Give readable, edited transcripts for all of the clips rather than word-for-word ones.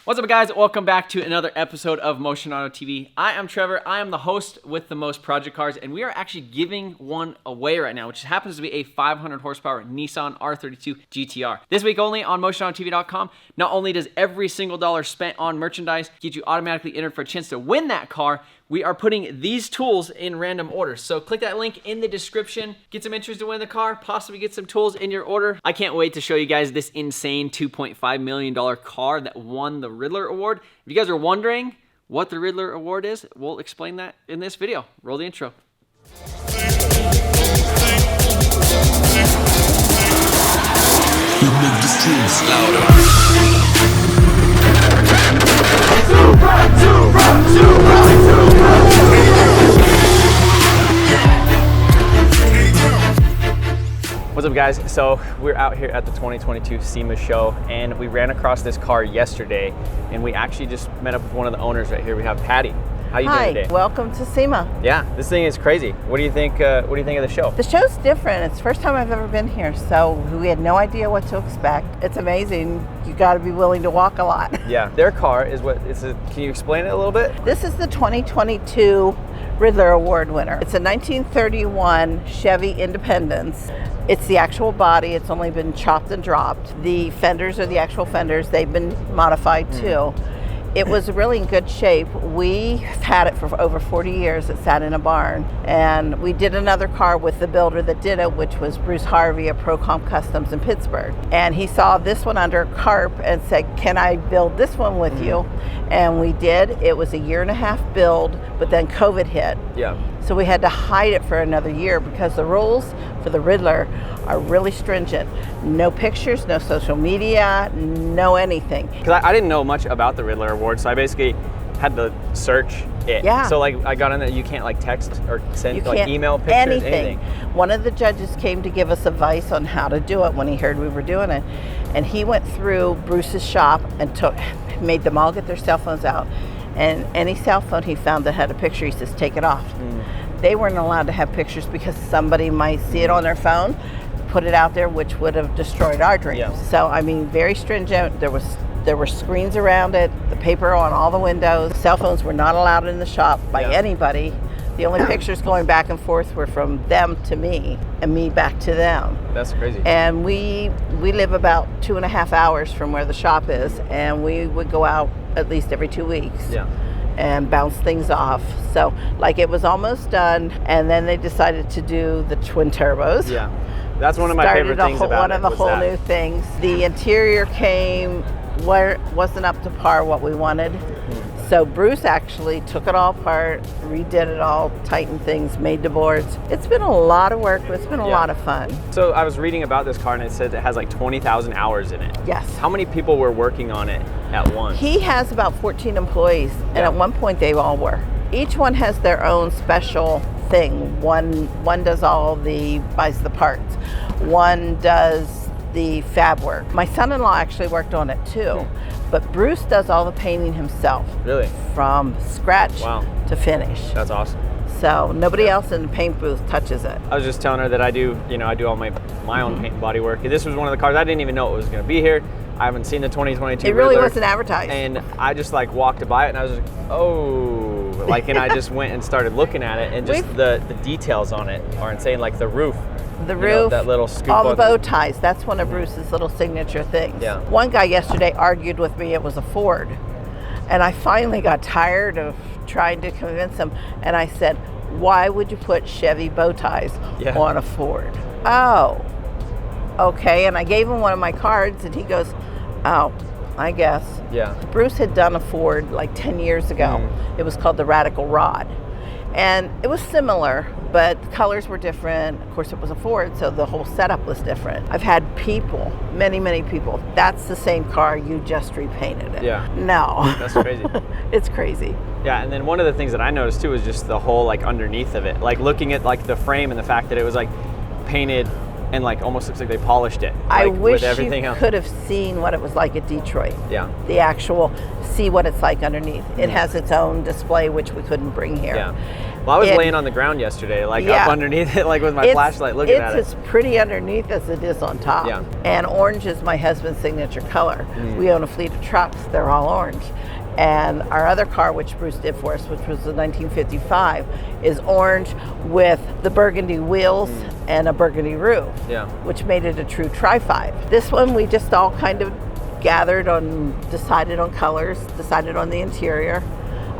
What's up, guys? Welcome back to another episode of MotionAuto TV. I am Trevor. I am the host with the most project cars, and we are actually giving one away right now, which happens to be a 500 horsepower Nissan R32 GTR. This week only on MotionAutoTV.com, not only does every single dollar spent on merchandise get you automatically entered for a chance to win that car, we are putting these tools in random order. So click that link in the description, get some entries to win the car, possibly get some tools in your order. I can't wait to show you guys this insane $2.5 million car that won the Riddler Award. If you guys are wondering what the Riddler Award is, we'll explain that in this video. Roll the intro. You make the streets louder. What's up, guys? So we're out here at the 2022 Sema show, and we ran across this car yesterday, and we actually just met up with one of the owners right here. We have Patty. How you doing today? Welcome to Sema. Yeah, this thing is crazy. What do you think? What do you think of the show? The show's different. It's the first time I've ever been here, so we had no idea what to expect. It's amazing. You got to be willing to walk a lot. Yeah, their car is what? Can you explain it a little bit? This is the 2022 Riddler Award winner. It's a 1931 Chevy Independence. It's the actual body. It's only been chopped and dropped. The fenders are the actual fenders. They've been modified too. It was really in good shape. We've had it for over 40 years. It sat in a barn. And we did another car with the builder that did it, which was Bruce Harvey of ProComp Customs in Pittsburgh. And he saw this one under Carp and said, can I build this one with you? And we did. It was a 1.5-year build, but then COVID hit. Yeah. So we had to hide it for another year because the rules for the Riddler are really stringent. No pictures, no social media, no anything. Because I didn't know much about the Riddler Award, so I basically had to search it. Yeah. So like I got in there, you can't like text or send like email pictures, anything. One of the judges came to give us advice on how to do it when he heard we were doing it. And he went through Bruce's shop and made them all get their cell phones out. And any cell phone he found that had a picture, he says, take it off. They weren't allowed to have pictures because somebody might see it on their phone, put it out there, which would have destroyed our dreams. Yeah. So, I mean, very stringent. There were screens around it, the paper on all the windows. Cell phones were not allowed in the shop by anybody. The only pictures going back and forth were from them to me and me back to them. That's crazy. And we live about 2.5 hours from where the shop is, and we would go out at least every 2 weeks. Yeah. And bounce things off. So like it was almost done, and then they decided to do the twin turbos. Yeah, that's one of my favorite things about it. One of the whole new things. The interior came where it wasn't up to par what we wanted. So Bruce actually took it all apart, redid it all, tightened things, made the boards. It's been a lot of work, but it's been a lot of fun. So I was reading about this car, and it said it has like 20,000 hours in it. Yes. How many people were working on it at once? He has about 14 employees, and at one point they all were. Each one has their own special thing. One does buys the parts. One does the fab work. My son-in-law actually worked on it too. But Bruce does all the painting himself. Really? From scratch to finish. That's awesome. So nobody else in the paint booth touches it. I was just telling her that I do all my own paint and body work. And this was one of the cars I didn't even know it was going to be here. I haven't seen the 2022 It really Riddler, wasn't advertised. And I just like walked by it, and I was like, oh, and I just went and started looking at it, and just the details on it are insane. Like the roof. The roof, that little scoop, all the bow ties, that's one of Bruce's little signature things. Yeah. One guy yesterday argued with me it was a Ford. And I finally got tired of trying to convince him. And I said, why would you put Chevy bow ties on a Ford? Oh, okay. And I gave him one of my cards, and he goes, oh, I guess. Yeah. Bruce had done a Ford like 10 years ago. It was called the Radical Rod. And it was similar, but the colors were different. Of course, it was a Ford, so the whole setup was different. I've had people, many people, that's the same car, you just repainted it. Yeah. No. That's crazy. It's crazy. Yeah, and then one of the things that I noticed too is just the whole like underneath of it. Like looking at like the frame and the fact that it was like painted and like almost looks like they polished it. I like, wish with everything you else. could have seen what it was like at Detroit. Yeah. The actual, see what it's like underneath. It has its own display, which we couldn't bring here. Yeah. Well, I was And- laying on the ground yesterday, like Yeah. up underneath it, like with my flashlight looking at it. It's as pretty underneath as it is on top. Yeah. And orange is my husband's signature color. We own a fleet of trucks. They're all orange. And our other car, which Bruce did for us, which was the 1955, is orange with the burgundy wheels and a burgundy roof, which made it a true Tri-5. This one, we just all kind of gathered on, decided on colors, decided on the interior.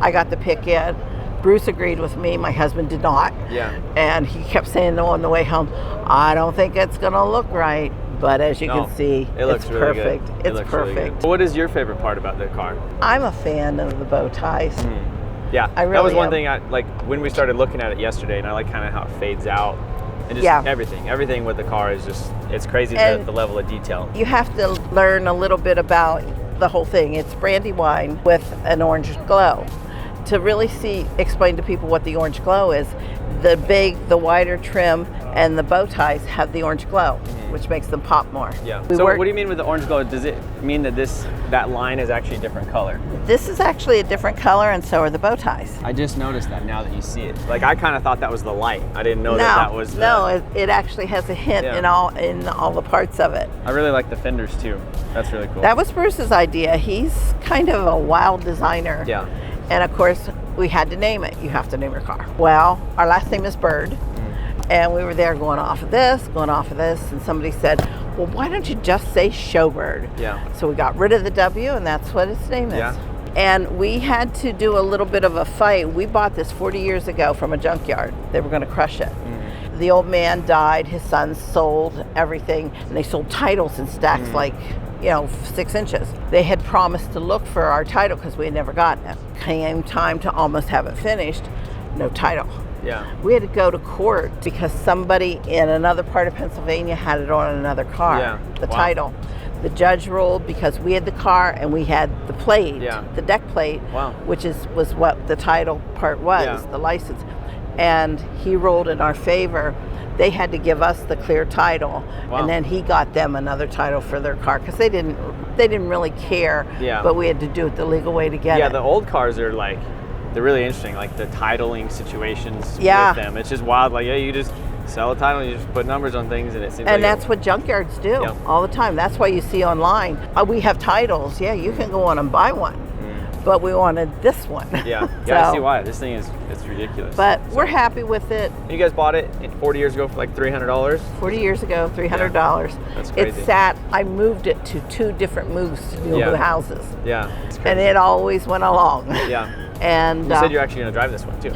I got the pick in. Bruce agreed with me. My husband did not. Yeah. And he kept saying on the way home, I don't think it's going to look right. But as you can see, it looks it's really perfect. good. It's perfect. What is your favorite part about the car? I'm a fan of the bow ties. Yeah, I that was really one am. thing I like when we started looking at it yesterday, and I like kind of how it fades out. And just Yeah. everything with the car is just, it's crazy And the level of detail. You have to learn a little bit about the whole thing. It's brandy wine with an orange glow. To really explain to people what the orange glow is, the wider trim and the bow ties have the orange glow, which makes them pop more. Yeah. So what do you mean with the orange glow? Does it mean that that line is actually a different color? This is actually a different color, and so are the bow ties. I just noticed that now that you see it. Like I kind of thought that was the light. I didn't know that was the... No, it actually has a hint in all the parts of it. I really like the fenders too. That's really cool. That was Bruce's idea. He's kind of a wild designer. Yeah. And of course, we had to name it. You have to name your car. Well, our last name is Bird. And we were there going off of this, and somebody said, well, why don't you just say Showbird? Yeah. So we got rid of the W, and that's what its name is. Yeah. And we had to do a little bit of a fight. We bought this 40 years ago from a junkyard. They were going to crush it. The old man died, his sons sold everything, and they sold titles in stacks like 6 inches. They had promised to look for our title because we had never gotten it. Came time to almost have it finished, no title. Yeah. We had to go to court because somebody in another part of Pennsylvania had it on another car, the title. The judge ruled because we had the car and we had the plate, the deck plate, which was what the title part was, the license. And he ruled in our favor. They had to give us the clear title, and then he got them another title for their car because they didn't really care. Yeah. But we had to do it the legal way to get it. Yeah, the old cars are like, they're really interesting, like the titling situations with them. It's just wild. Like, you just sell a title, you just put numbers on things, and it seems and that's what junkyards do all the time. That's why you see online, we have titles. Yeah, you can go on and buy one. But we wanted this one. Yeah, I see why. This thing it's ridiculous. But we're happy with it. You guys bought it 40 years ago for like $300? 40 years ago, $300. That's crazy. It sat, I moved it to 2 different moves to new houses. Yeah. And it always went along. Yeah. And you said you're actually going to drive this one too.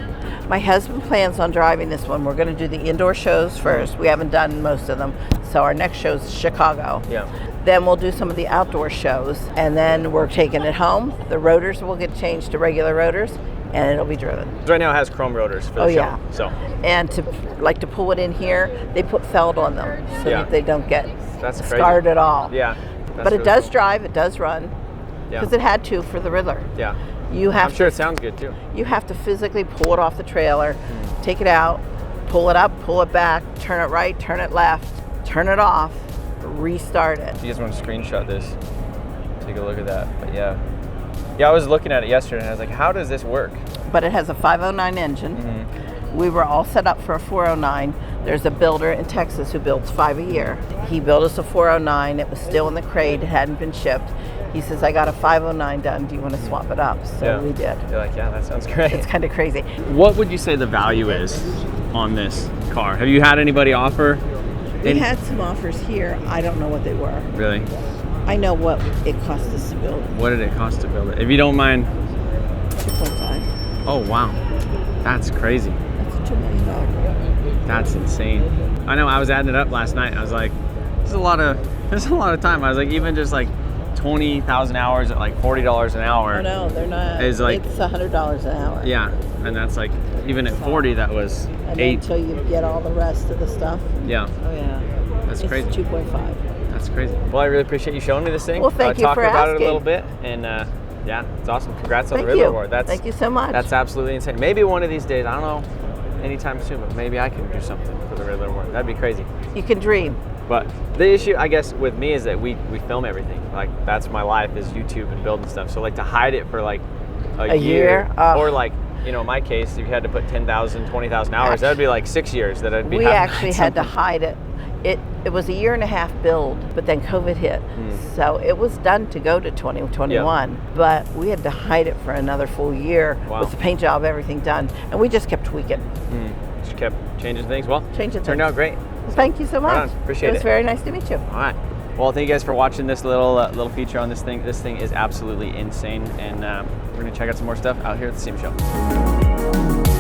My husband plans on driving this one. We're going to do the indoor shows first. We haven't done most of them. So our next show is Chicago. Yeah. Then we'll do some of the outdoor shows, and then we're taking it home. The rotors will get changed to regular rotors, and it'll be driven. Right now it has chrome rotors for the show. So. And to pull it in here, they put felt on them so that they don't get scarred at all. Yeah. But it does drive, it does run, because it had to for the Riddler. Yeah. I'm sure it sounds good too. You have to physically pull it off the trailer, take it out, pull it up, pull it back, turn it right, turn it left, turn it off, restart it. If you guys want to screenshot this, take a look at that. But yeah, I was looking at it yesterday and I was like, how does this work? But it has a 509 engine. We were all set up for a 409. There's a builder in Texas who builds 5 a year. He built us a 409. It was still in the crate. It hadn't been shipped. He says, I got a 509 done. Do you want to swap it up? So we did. You're like, yeah, that sounds great. It's kind of crazy. What would you say the value is on this car? Have you had anybody offer? We had some offers here. I don't know what they were. Really? I know what it cost us to build it. What did it cost to build it? If you don't mind. 2.5. Oh, wow. That's crazy. That's a $2 million car. That's insane. I know, I was adding it up last night. I was like, there's a lot of time. I was like, even just like 20,000 hours at like $40 an hour. Oh no, they're not. Is like, it's $100 an hour. Yeah, and that's like, even at 40, that was and 8. Until you get all the rest of the stuff. Yeah. Oh yeah. That's crazy. It's 2.5. That's crazy. Well, I really appreciate you showing me this thing. Well, thank you for talking about asking. it a little bit, and yeah, it's awesome. Congrats on the Thank Riddler you. Award. Thank you so much. That's absolutely insane. Maybe one of these days, I don't know, anytime soon, but maybe I can do something for the Riddler Award. That'd be crazy. You can dream. But the issue, I guess, with me is that we film everything. Like, that's my life, is YouTube and building stuff. So like to hide it for like a year or like you know, in my case, if you had to put 10,000, 20,000 hours, that would be like 6 years that I'd be We having actually had to hide it. It was a 1.5 year build, but then COVID hit. So it was done to go to 2021, but we had to hide it for another full year with the paint job, everything done. And we just kept tweaking. Just kept changing things. Well, Changing turned things. out great. Thank you so much. Right on. Appreciate it. It was very nice to meet you. All right. Well, thank you guys for watching this little feature on this thing. This thing is absolutely insane, and we're gonna check out some more stuff out here at the SEMA show.